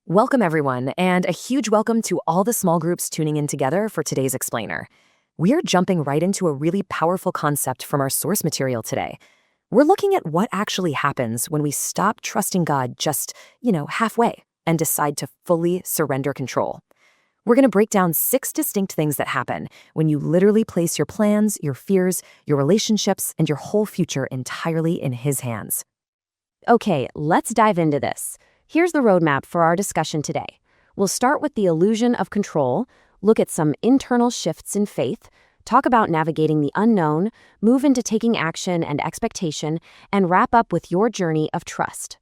Welcome, everyone, and a huge welcome to all the small groups tuning in together for today's explainer. We are jumping right into a really powerful concept from our source material today. We're looking at what actually happens when we stop trusting God just, halfway and decide to fully surrender control. We're going to break down 6 distinct things that happen when you literally place your plans, your fears, your relationships, and your whole future entirely in His hands. Okay, let's dive into this. Here's the roadmap for our discussion today. We'll start with the illusion of control, look at some internal shifts in faith, talk about navigating the unknown, move into taking action and expectation, and wrap up with your journey of trust.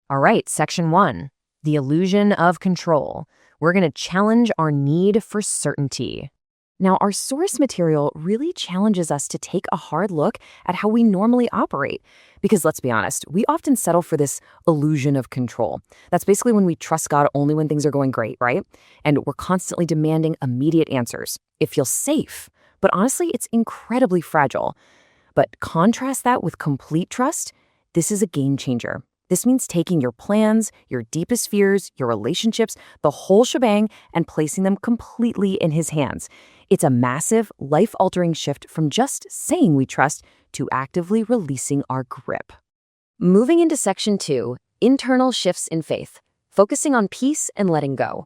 All right, section 1, the illusion of control. We're going to challenge our need for certainty. Now, our source material really challenges us to take a hard look at how we normally operate. Because let's be honest, we often settle for this illusion of control. That's basically when we trust God only when things are going great, right? And we're constantly demanding immediate answers. It feels safe, but honestly, it's incredibly fragile. But contrast that with complete trust. This is a game changer. This means taking your plans, your deepest fears, your relationships, the whole shebang, and placing them completely in His hands. It's a massive, life-altering shift from just saying we trust to actively releasing our grip. Moving into section 2, internal shifts in faith, focusing on peace and letting go.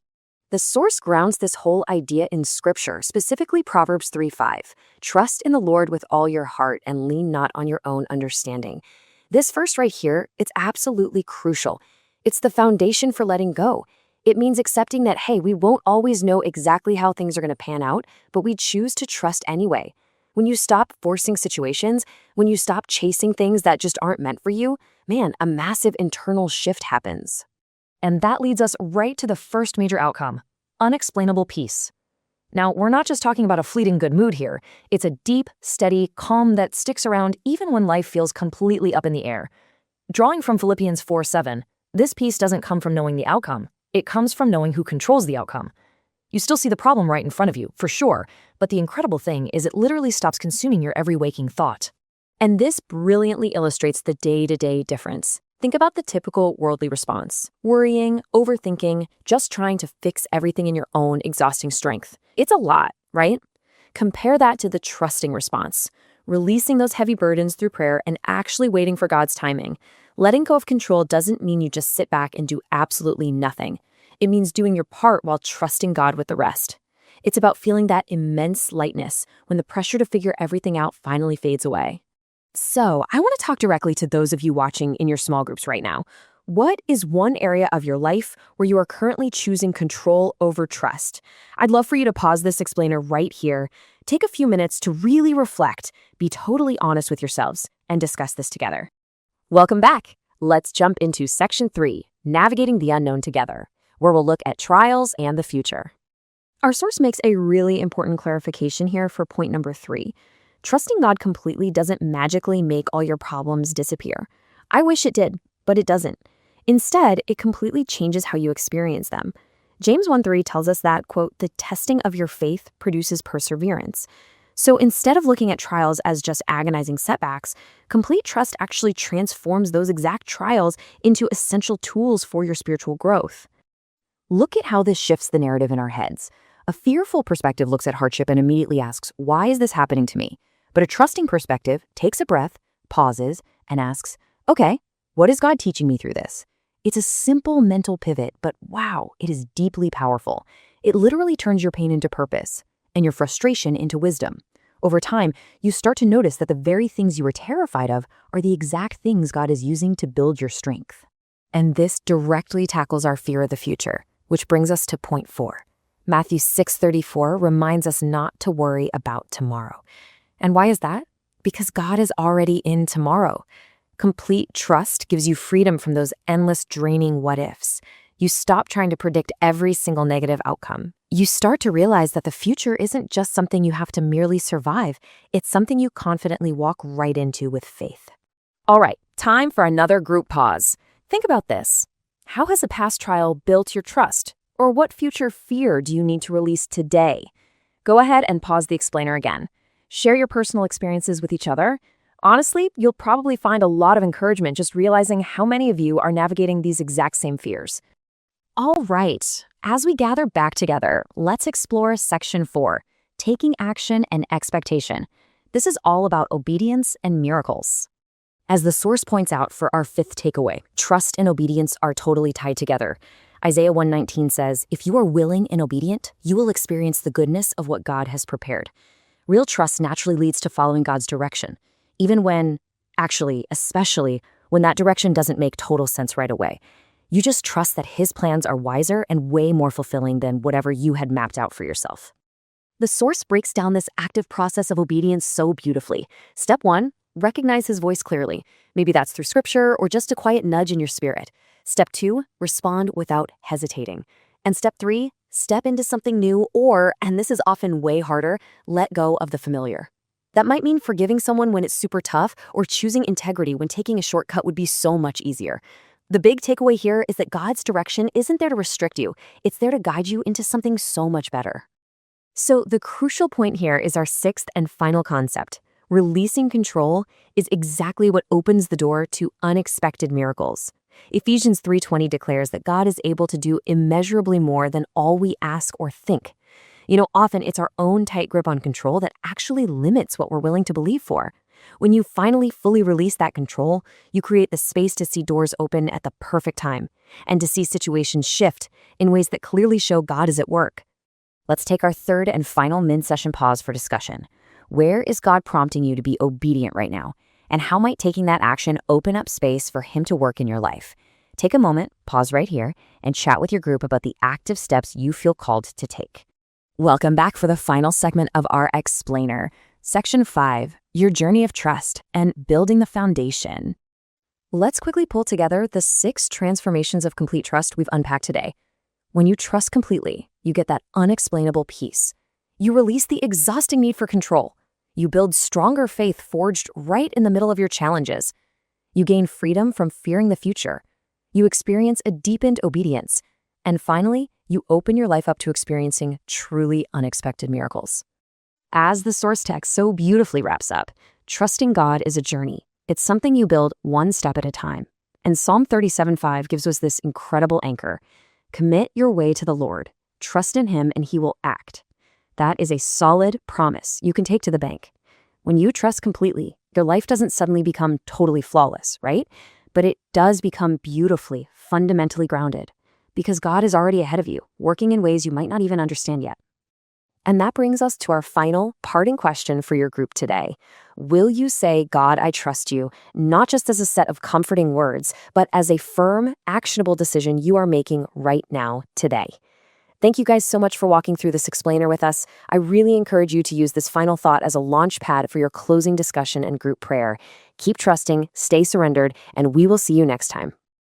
The source grounds this whole idea in Scripture, specifically Proverbs 3:5. Trust in the Lord with all your heart and lean not on your own understanding. This verse right here, it's absolutely crucial. It's the foundation for letting go. It means accepting that, hey, we won't always know exactly how things are going to pan out, but we choose to trust anyway. When you stop forcing situations, when you stop chasing things that just aren't meant for you, man, a massive internal shift happens. And that leads us right to the first major outcome, unexplainable peace. Now, we're not just talking about a fleeting good mood here. It's a deep, steady calm that sticks around even when life feels completely up in the air. Drawing from Philippians 4:7, this peace doesn't come from knowing the outcome. It comes from knowing who controls the outcome. You still see the problem right in front of you, for sure, but the incredible thing is it literally stops consuming your every waking thought. And this brilliantly illustrates the day-to-day difference. Think about the typical worldly response: worrying, overthinking, just trying to fix everything in your own exhausting strength. It's a lot, right? Compare that to the trusting response, releasing those heavy burdens through prayer and actually waiting for God's timing. Letting go of control doesn't mean you just sit back and do absolutely nothing. It means doing your part while trusting God with the rest. It's about feeling that immense lightness when the pressure to figure everything out finally fades away. So, I want to talk directly to those of you watching in your small groups right now. What is one area of your life where you are currently choosing control over trust? I'd love for you to pause this explainer right here, take a few minutes to really reflect, be totally honest with yourselves, and discuss this together. Welcome back. Let's jump into section 3, navigating the unknown together, where we'll look at trials and the future. Our source makes a really important clarification here for point number 3. Trusting God completely doesn't magically make all your problems disappear. I wish it did, but it doesn't. Instead, it completely changes how you experience them. James 1:3 tells us that, quote, the testing of your faith produces perseverance. So instead of looking at trials as just agonizing setbacks, complete trust actually transforms those exact trials into essential tools for your spiritual growth. Look at how this shifts the narrative in our heads. A fearful perspective looks at hardship and immediately asks, why is this happening to me? But a trusting perspective takes a breath, pauses, and asks, okay, what is God teaching me through this? It's a simple mental pivot, but wow, it is deeply powerful. It literally turns your pain into purpose and your frustration into wisdom. Over time, you start to notice that the very things you were terrified of are the exact things God is using to build your strength. And this directly tackles our fear of the future, which brings us to point 4. Matthew 6:34 reminds us not to worry about tomorrow. And why is that? Because God is already in tomorrow. Complete trust gives you freedom from those endless draining what-ifs. You stop trying to predict every single negative outcome. You start to realize that the future isn't just something you have to merely survive. It's something you confidently walk right into with faith. All right, time for another group pause. Think about this. How has a past trial built your trust? Or what future fear do you need to release today? Go ahead and pause the explainer again. Share your personal experiences with each other. Honestly, you'll probably find a lot of encouragement just realizing how many of you are navigating these exact same fears. All right, as we gather back together, let's explore Section 4, Taking Action and Expectation. This is all about obedience and miracles. As the source points out for our fifth takeaway, trust and obedience are totally tied together. Isaiah 1:19 says, "If you are willing and obedient, you will experience the goodness of what God has prepared." Real trust naturally leads to following God's direction, even when, especially when that direction doesn't make total sense right away. You just trust that His plans are wiser and way more fulfilling than whatever you had mapped out for yourself. The source breaks down this active process of obedience so beautifully. Step 1, recognize His voice clearly. Maybe that's through scripture or just a quiet nudge in your spirit. Step 2, respond without hesitating. And step 3, step into something new or, and this is often way harder, let go of the familiar. That might mean forgiving someone when it's super tough or choosing integrity when taking a shortcut would be so much easier. The big takeaway here is that God's direction isn't there to restrict you. It's there to guide you into something so much better. So the crucial point here is our sixth and final concept. Releasing control is exactly what opens the door to unexpected miracles. Ephesians 3:20 declares that God is able to do immeasurably more than all we ask or think. Often it's our own tight grip on control that actually limits what we're willing to believe for. When you finally fully release that control, you create the space to see doors open at the perfect time and to see situations shift in ways that clearly show God is at work. Let's take our third and final mid-session pause for discussion. Where is God prompting you to be obedient right now? And how might taking that action open up space for Him to work in your life? Take a moment, pause right here, and chat with your group about the active steps you feel called to take. Welcome back for the final segment of our explainer. Section 5, Your Journey of Trust and Building the Foundation. Let's quickly pull together the 6 transformations of complete trust we've unpacked today. When you trust completely, you get that unexplainable peace. You release the exhausting need for control. You build stronger faith forged right in the middle of your challenges. You gain freedom from fearing the future. You experience a deepened obedience. And finally, you open your life up to experiencing truly unexpected miracles. As the source text so beautifully wraps up, trusting God is a journey. It's something you build one step at a time. And Psalm 37:5 gives us this incredible anchor. Commit your way to the Lord. Trust in Him and He will act. That is a solid promise you can take to the bank. When you trust completely, your life doesn't suddenly become totally flawless, right? But it does become beautifully, fundamentally grounded because God is already ahead of you, working in ways you might not even understand yet. And that brings us to our final parting question for your group today. Will you say, "God, I trust you," not just as a set of comforting words, but as a firm, actionable decision you are making right now, today? Thank you guys so much for walking through this explainer with us. I really encourage you to use this final thought as a launch pad for your closing discussion and group prayer. Keep trusting, stay surrendered, and we will see you next time.